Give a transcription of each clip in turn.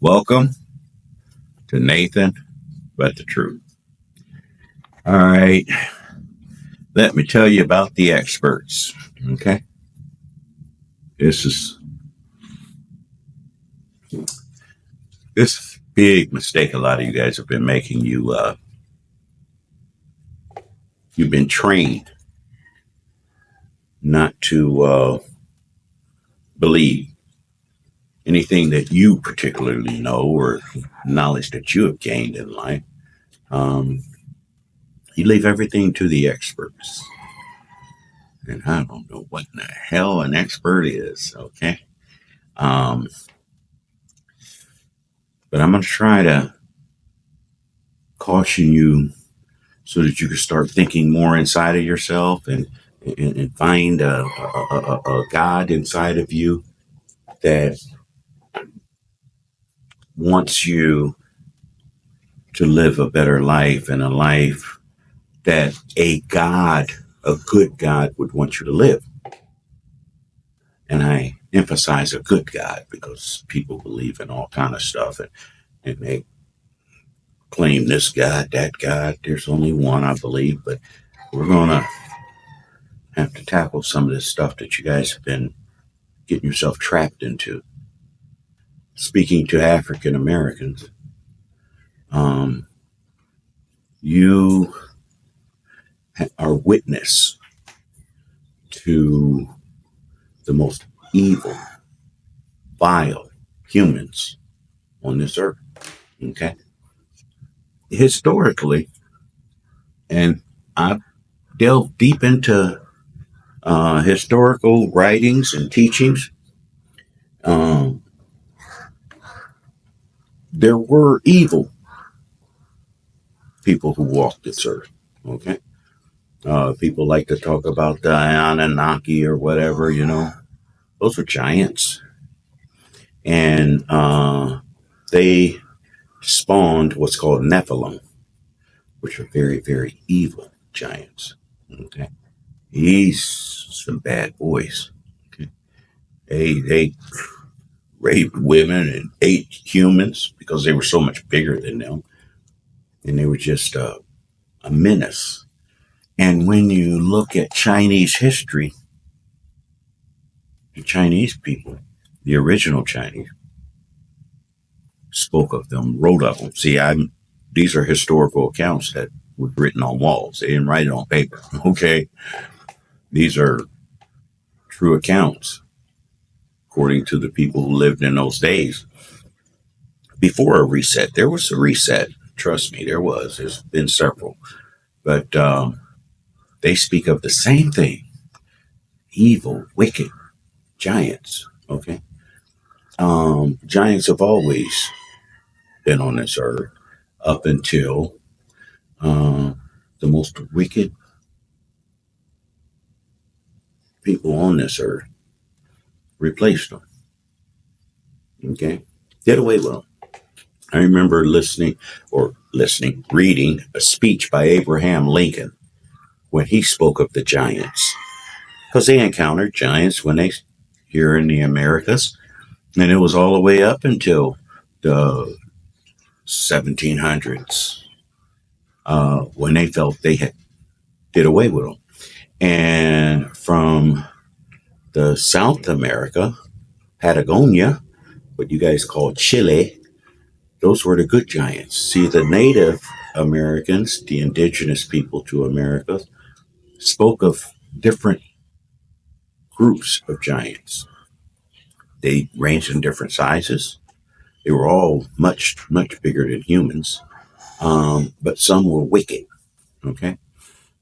Welcome to Nathan, but the truth. All right, let me tell you about the experts. Okay, this is this big mistake a lot of you guys have been making. You've been trained not to believe anything that you particularly know or knowledge that you have gained in life. Um, you leave everything to the experts. And I don't know what in the hell an expert is, okay? Um, but I'm going to try to caution you so that you can start thinking more inside of yourself and find a God inside of you that wants you to live a better life and a life that a good God would want you to live. And I emphasize a good God because people believe in all kind of stuff and they claim this God, that God. There's only one, I believe, but we're going to have to tackle some of this stuff that you guys have been getting yourself trapped into. Speaking to African Americans, um, you are witness to the most evil, vile humans on this earth. Okay. Historically, and I've delved deep into historical writings and teachings. Um, there were evil people who walked this earth. Okay. People like to talk about the Anunnaki or whatever, those were giants. And they spawned what's called Nephilim, which are very, very evil giants. Okay. He's some bad boys. Okay. They raped women and ate humans because they were so much bigger than them. And they were just a menace. And when you look at Chinese history, the Chinese people, the original Chinese, spoke of them, wrote of them. See, these are historical accounts that were written on walls. They didn't write it on paper. Okay. These are true accounts according to the people who lived in those days. Before a reset, there was a reset. Trust me, there was. There's been several. But they speak of the same thing: evil, wicked giants. Okay. Giants have always been on this earth up until uh, the most wicked people on this earth replaced them. Okay. Did away with them. I remember reading a speech by Abraham Lincoln when he spoke of the giants. Because they encountered giants when they here in the Americas. And it was all the way up until the 1700s when they felt they had did away with them. And from the South America, Patagonia, what you guys call Chile, those were the good giants. See, the Native Americans, the indigenous people to America, spoke of different groups of giants. They ranged in different sizes. They were all much, much bigger than humans, but some were wicked. Okay.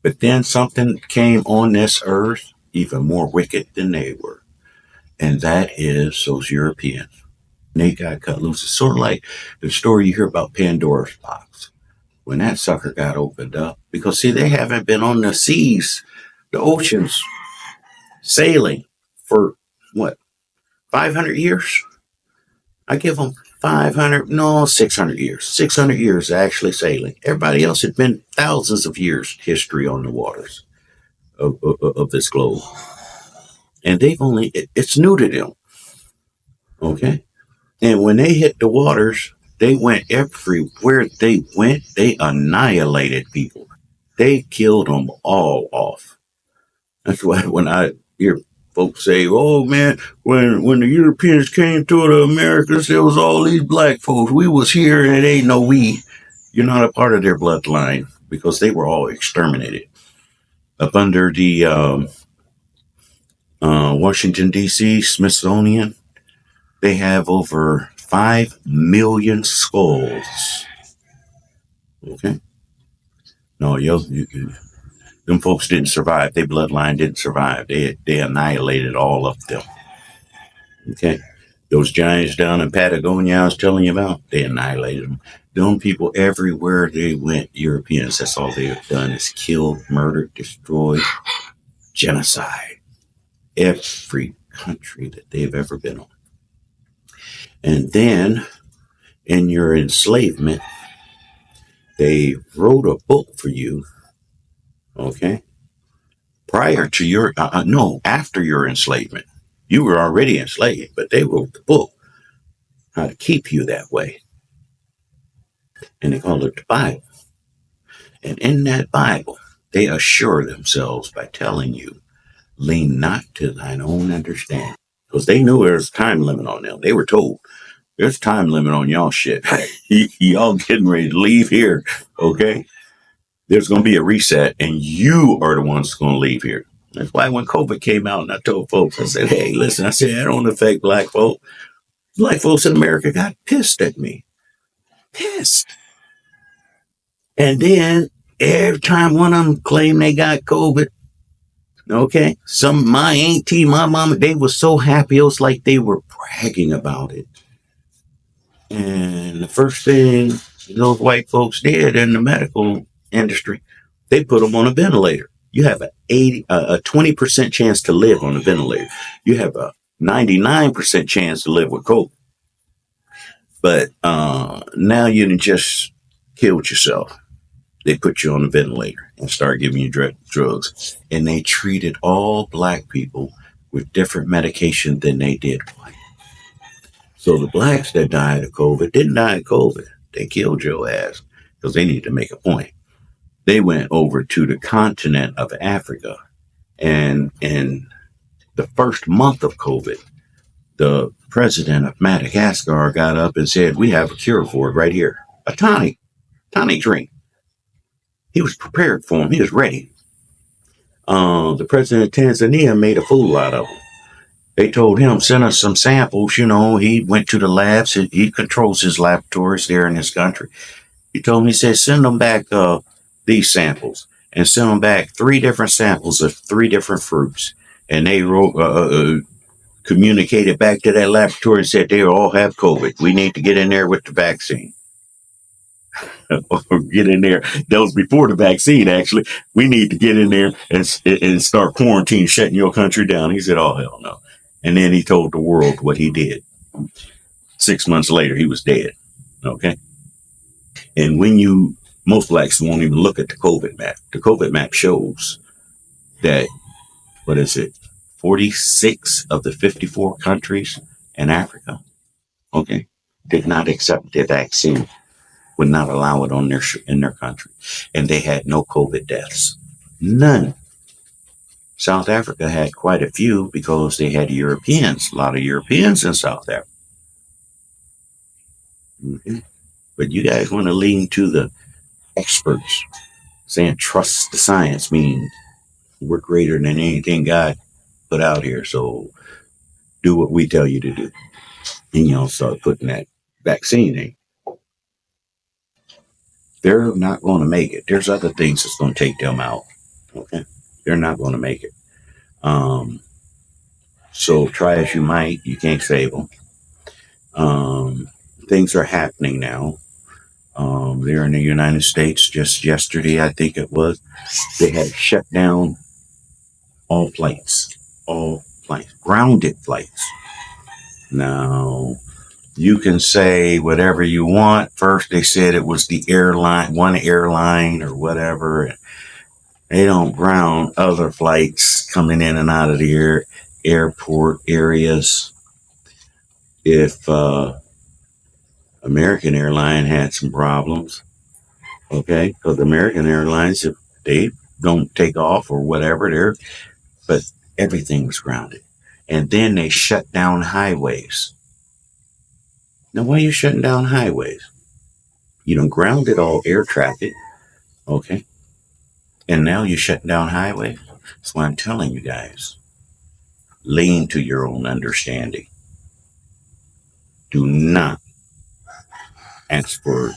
But then something came on this earth even more wicked than they were. And that is those Europeans. They got cut loose. It's sort of like the story you hear about Pandora's box. When that sucker got opened up, because see, they haven't been on the seas, the oceans, sailing for what, 500 years? I give them 500, no, 600 years. 600 years actually sailing. Everybody else had been thousands of years history on the waters of this globe. And it's new to them. Okay. And when they hit the waters, they went everywhere they went. They annihilated people. They killed them all off. That's why when I hear folks say, "Oh man, when the Europeans came to the Americas, there was all these black folks. We was here, and it ain't no we." You're not a part of their bloodline because they were all exterminated up under the Washington D.C. Smithsonian. They have over 5 million skulls. Okay, no, them folks didn't survive. Their bloodline didn't survive. They annihilated all of them. Okay. Those giants down in Patagonia I was telling you about, they annihilated them. Them people everywhere they went, Europeans, that's all they have done is killed, murdered, destroyed, genocide. Every country that they've ever been on. And then in your enslavement, they wrote a book for you, okay? Prior to your, no, after your enslavement. You were already enslaved, but they wrote the book how to keep you that way. And they called it the Bible. And in that Bible, they assure themselves by telling you, lean not to thine own understanding. Because they knew there was a time limit on them. They were told, there's a time limit on y'all shit. Y'all getting ready to leave here, okay? There's going to be a reset, and you are the ones going to leave here. That's why when COVID came out and I told folks, I said, hey, listen, I said, that don't affect black folk. Black folks in America got pissed at me. Pissed. And then every time one of them claimed they got COVID, okay, my auntie, my mama, they were so happy. It was like they were bragging about it. And the first thing those white folks did in the medical industry, they put them on a ventilator. You have a 20% chance to live on a ventilator. You have a 99% chance to live with COVID. But now you just killed yourself. They put you on a ventilator and start giving you drugs. And they treated all black people with different medication than they did white. So the blacks that died of COVID didn't die of COVID. They killed your ass because they need to make a point. They went over to the continent of Africa. And in the first month of COVID, the president of Madagascar got up and said, we have a cure for it right here. A tonic drink. He was prepared for him. He was ready. The president of Tanzania made a fool out of him. They told him, send us some samples. You know, he went to the labs. He controls his laboratories there in his country. He told me, he said, send them back these samples and send them back 3 different samples of 3 different fruits. And they communicated back to that laboratory and said they all have COVID. We need to get in there with the vaccine. Or get in there. That was before the vaccine, actually. We need to get in there and start quarantine, shutting your country down. He said, oh, hell no. And then he told the world what he did. 6 months later, he was dead. Okay. And most blacks won't even look at the COVID map. The COVID map shows that, 46 of the 54 countries in Africa, okay, did not accept the vaccine, would not allow it in their country. And they had no COVID deaths. None. South Africa had quite a few because they had Europeans, a lot of Europeans in South Africa. Mm-hmm. But you guys want to lean to the experts saying trust the science means we're greater than anything God put out here. So do what we tell you to do. And start putting that vaccine in. They're not going to make it. There's other things that's going to take them out. Okay. They're not going to make it. So try as you might, you can't save them. Things are happening now. There in the United States, just yesterday, I think it was, they had shut down all flights, grounded flights. Now, you can say whatever you want. First, they said it was the one airline or whatever. They don't ground other flights coming in and out of the airport areas if American Airlines had some problems, okay? Because American Airlines, if they don't take off or whatever, but everything was grounded. And then they shut down highways. Now, why are you shutting down highways? You don't grounded all air traffic, okay? And now you're shutting down highways. That's why I'm telling you guys, lean to your own understanding. Do not ask for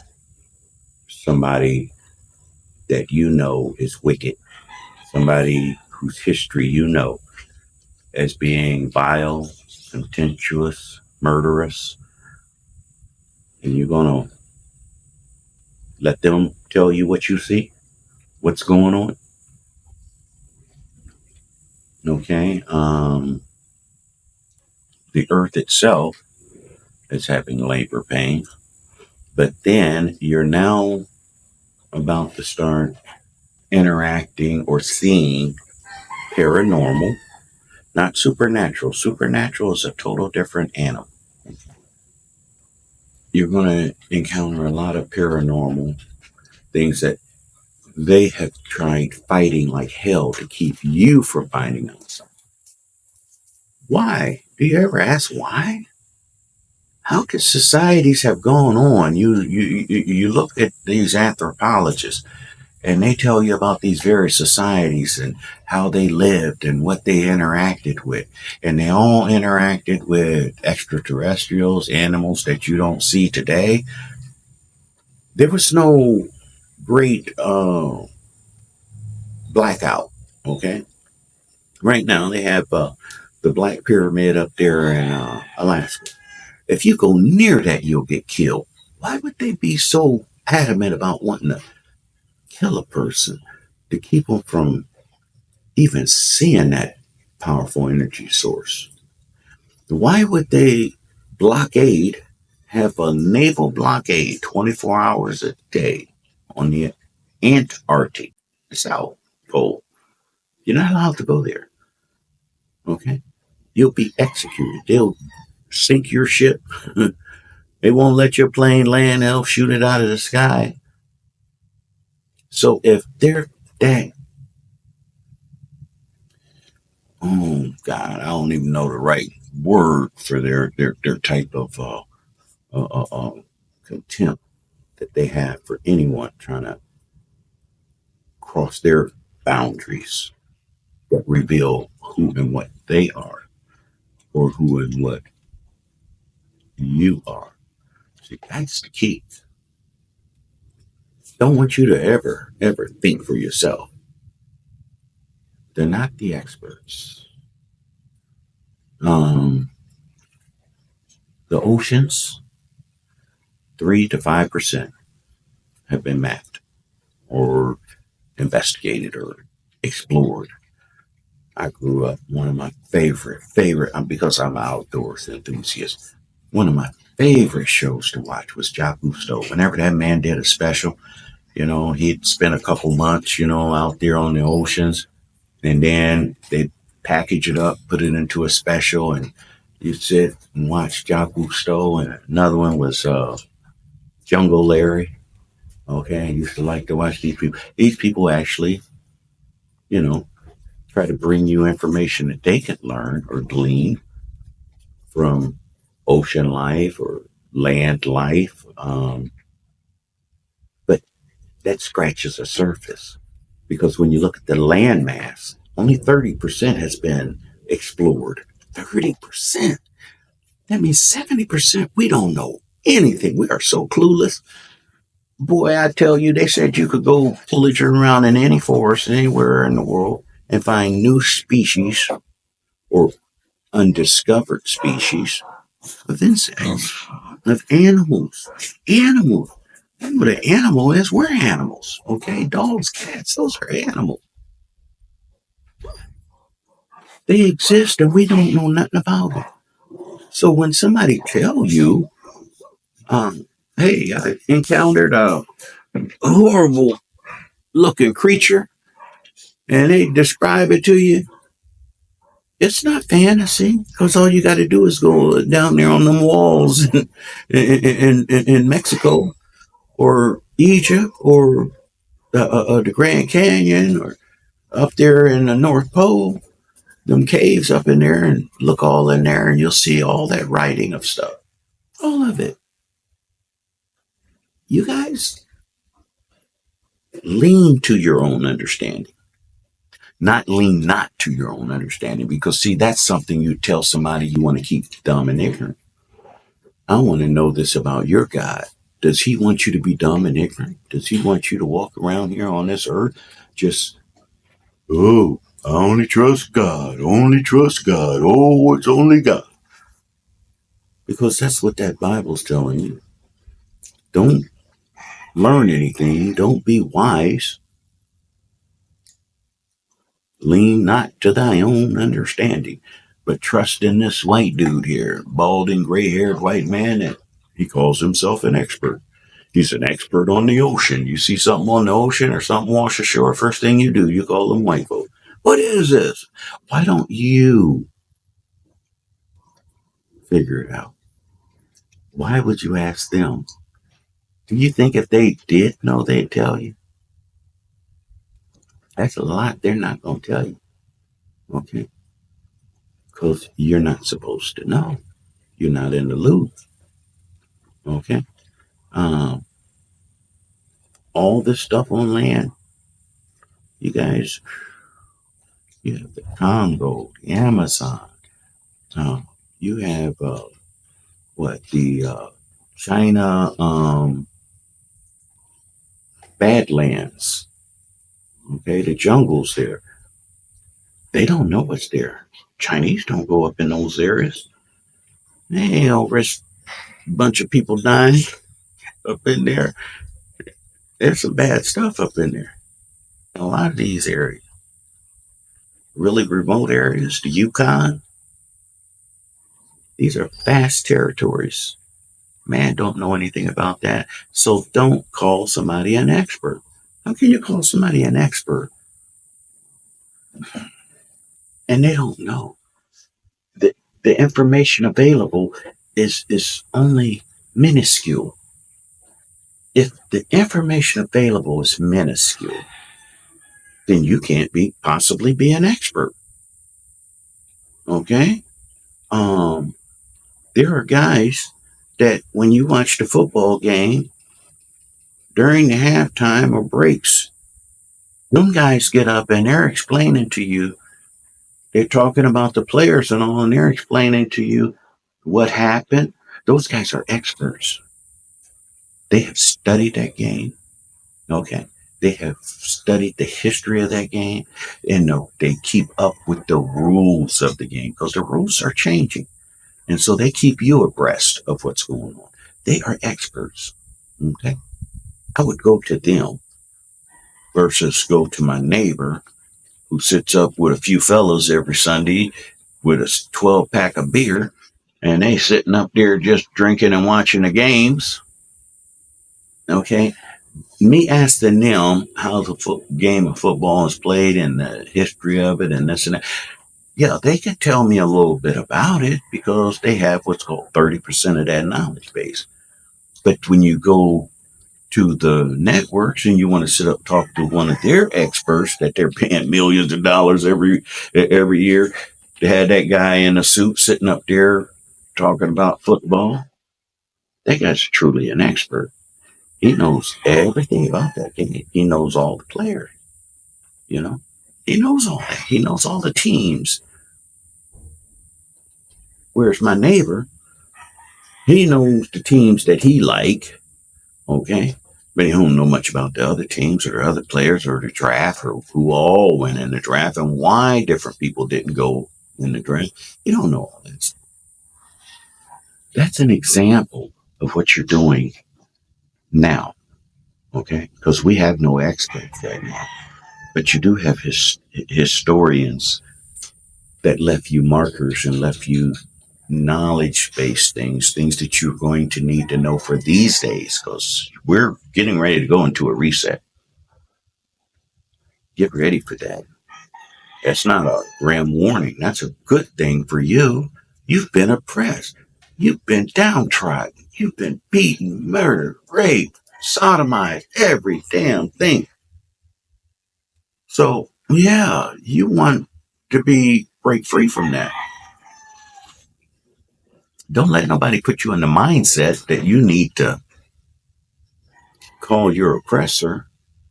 somebody that you know is wicked, somebody whose history you know as being vile, contemptuous, murderous, and you're going to let them tell you what you see, what's going on. Okay. The earth itself is having labor pain, but then you're now about to start interacting or seeing paranormal, not supernatural. Supernatural is a total different animal. You're going to encounter a lot of paranormal things that they have tried fighting like hell to keep you from finding out. Why? Do you ever ask why? How could societies have gone on? You look at these anthropologists and they tell you about these various societies and how they lived and what they interacted with. And they all interacted with extraterrestrials, animals that you don't see today. There was no great blackout, okay? Right now, they have the Black Pyramid up there in Alaska. If you go near that, you'll get killed. Why would they be so adamant about wanting to kill a person to keep them from even seeing that powerful energy source? Why would they blockade, have a naval blockade 24 hours a day on the Antarctic, South Pole? You're not allowed to go there, okay? You'll be executed. They'll sink your ship. They won't let your plane land. They'll shoot it out of the sky. So if they're that, oh God, I don't even know the right word for their type of uh, uh, contempt that they have for anyone trying to cross their boundaries that reveal who and what they are, or who and what you are. See, that's the key. Don't want you to ever think for yourself. They're not the experts. Um, the oceans, 3 to 5% have been mapped or investigated or explored. I grew up, one of my favorite, because I'm an outdoors enthusiast, one of my favorite shows to watch was Jacques Cousteau. Whenever that man did a special, he'd spend a couple months, out there on the oceans, and then they'd package it up, put it into a special, and you'd sit and watch Jacques Cousteau. And another one was Jungle Larry. Okay, I used to like to watch these people. These people actually, you know, try to bring you information that they can learn or glean from ocean life or land life. But that scratches the surface because when you look at the land mass, only 30% has been explored. 30%. That means 70% we don't know anything. We are so clueless. Boy, I tell you, they said you could go pillaging around in any forest anywhere in the world and find new species or undiscovered species of insects, of animals. Animals. You know what an animal is? We're animals. Okay? Dogs, cats, those are animals. They exist and we don't know nothing about them. So when somebody tell you, hey, I encountered a horrible looking creature and they describe it to you, It's not fantasy because all you got to do is go down there on them walls in Mexico or Egypt or the Grand Canyon or up there in the North Pole, them caves up in there, and look all in there, and you'll see all that writing of stuff, all of it. You guys lean to your own understanding, not lean not to your own understanding, because see, that's something you tell somebody you want to keep dumb and ignorant. I want to know this about your God. Does he want you to be dumb and ignorant? Does he want you to walk around here on this earth just, oh, I only trust God, only trust God, oh, it's only God? Because that's what that Bible's telling you. Don't learn anything, don't be wise. Lean not to thy own understanding, but trust in this white dude here, balding, gray haired white man, and he calls himself an expert. He's an expert on the ocean. You see something on the ocean or something wash ashore, first thing you do, you call them white folk. What is this? Why don't you figure it out? Why would you ask them? Do you think if they did know, they'd tell you? That's a lot they're not going to tell you. Okay? Because you're not supposed to know. You're not in the loop. Okay? Um, all this stuff on land, you guys, you have the Congo, the Amazon. You have what the China Badlands. Okay, the jungles there. They don't know what's there. Chinese don't go up in those areas. They don't risk a bunch of people dying up in there. There's some bad stuff up in there. A lot of these areas, really remote areas, the Yukon, these are vast territories. Man, don't know anything about that. So don't call somebody an expert. How can you call somebody an expert and they don't know? The information available is only minuscule. If the information available is minuscule, then you can't possibly be an expert. Okay? Um, there are guys that when you watch the football game during the halftime or breaks, them guys get up and they're explaining to you, they're talking about the players and all, and they're explaining to you what happened. Those guys are experts. They have studied that game. Okay. They have studied the history of that game, and they keep up with the rules of the game because the rules are changing. And so they keep you abreast of what's going on. They are experts. Okay. I would go to them versus go to my neighbor who sits up with a few fellows every Sunday with a 12 pack of beer, and they sitting up there just drinking and watching the games. Okay. Me asking them how the game of football is played and the history of it and this and that. Yeah, they can tell me a little bit about it because they have what's called 30% of that knowledge base. But when you go to the networks and you want to sit up and talk to one of their experts that they're paying millions of dollars every year to have that guy in a suit sitting up there talking about football, that guy's truly an expert. He knows everything about that game. He knows all the players, you know. He knows all that. He knows all the teams. Whereas my neighbor, he knows the teams that he like, okay? But he don't know much about the other teams or the other players or the draft or who all went in the draft and why different people didn't go in the draft. You don't know all that stuff. That's an example of what you're doing now, okay? Because we have no experts right now. But you do have historians that left you markers and left you knowledge-based things that you're going to need to know for these days because we're getting ready to go into a reset. Get ready for that. That's not a grim warning. That's a good thing for you. You've been oppressed. You've been downtrodden. You've been beaten, murdered, raped, sodomized, every damn thing. So, yeah, you want to break free from that. Don't let nobody put you in the mindset that you need to call your oppressor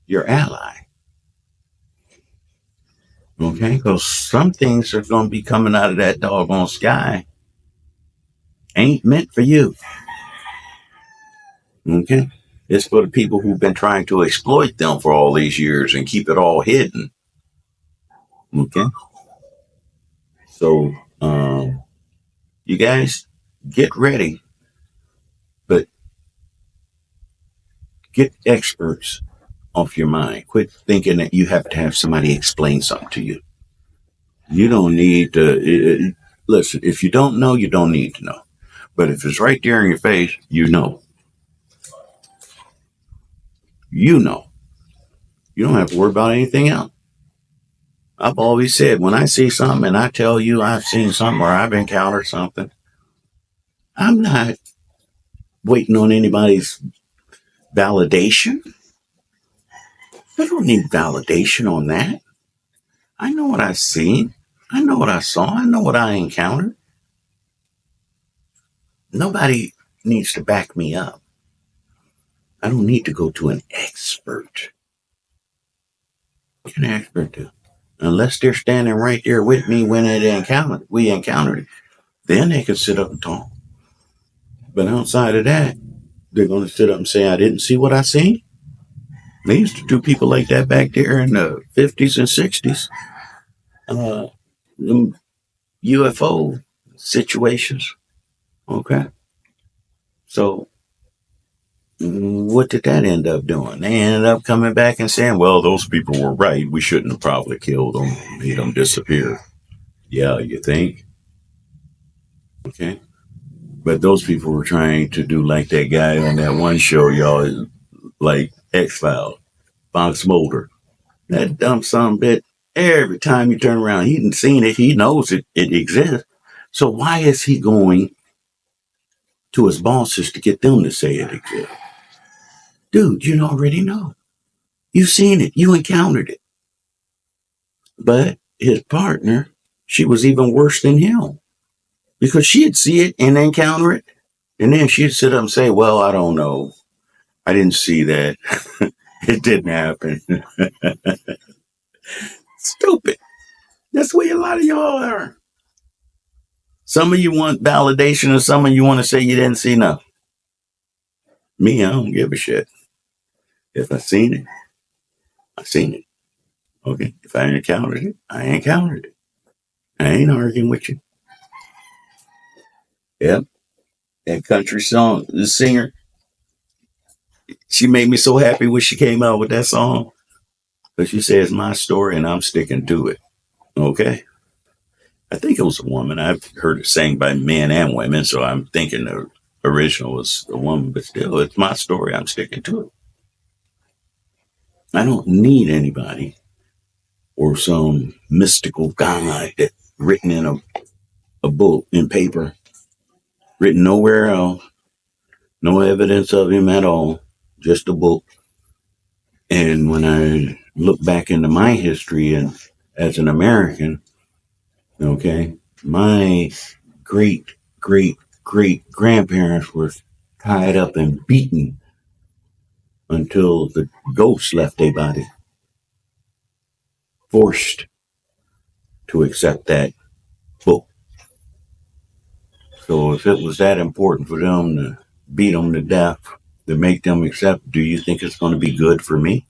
your ally. Okay? Because some things are going to be coming out of that doggone sky ain't meant for you. Okay? It's for the people who've been trying to exploit them for all these years and keep it all hidden. Okay? So, you guys get ready, but get experts off your mind. Quit thinking that you have to have somebody explain something to you. You don't need to. Listen, if you don't know, you don't need to know. But if it's right there in your face, you know. You know. You don't have to worry about anything else. I've always said when I see something and I tell you I've seen something or I've encountered something, I'm not waiting on anybody's validation. I don't need validation on that. I know what I've seen. I know what I saw. I know what I encountered. Nobody needs to back me up. I don't need to go to an expert. What can an expert do? Unless they're standing right there with me when we encountered it. Then they can sit up and talk. But outside of that, they're going to sit up and say, I didn't see what I seen. They used to do people like that back there in the 50s and 60s. Them UFO situations. Okay. So what did that end up doing? They ended up coming back and saying, well, those people were right. We shouldn't have probably killed them, made them disappear. Yeah, you think? Okay. But those people were trying to do like that guy on that one show, y'all, like X-Files, Fox Mulder. That dumb son bit, every time you turn around, he hadn't seen it, he knows it exists. So why is he going to his bosses to get them to say it exists? Dude, you already know. You've seen it, you encountered it. But his partner, she was even worse than him because she'd see it and encounter it. And then she'd sit up and say, well, I don't know. I didn't see that. It didn't happen. Stupid. That's the way a lot of y'all are. Some of you want validation and some of you want to say you didn't see nothing. Me, I don't give a shit. If I seen it, I seen it. Okay. If I encountered it, I encountered it. I ain't arguing with you. Yep. That country song, the singer, she made me so happy when she came out with that song. But she says my story and I'm sticking to it. Okay. I think it was a woman. I've heard it sang by men and women, so I'm thinking the original was a woman, but still, it's my story. I'm sticking to it. I don't need anybody or some mystical guy that written in a book in paper, written nowhere else, no evidence of him at all, just a book. And when I look back into my history and as an American, okay, my great, great, great grandparents were tied up and beaten until the ghosts left their body, forced to accept that book. So if it was that important for them to beat them to death, to make them accept, do you think it's going to be good for me?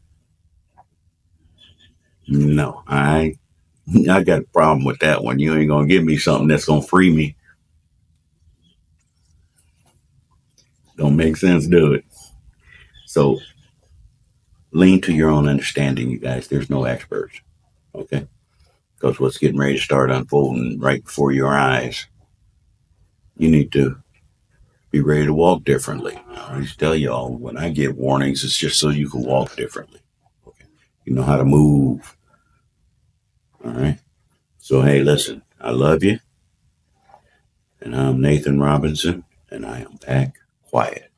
No, I got a problem with that one. You ain't going to give me something that's going to free me. Don't make sense, do it. So lean to your own understanding, you guys. There's no experts, okay? Because what's getting ready to start unfolding right before your eyes, you need to be ready to walk differently. I always tell y'all when I get warnings, it's just so you can walk differently. Okay? You know how to move. All right. So, hey, listen, I love you, and I'm Nathan Robinson, and I am back quiet.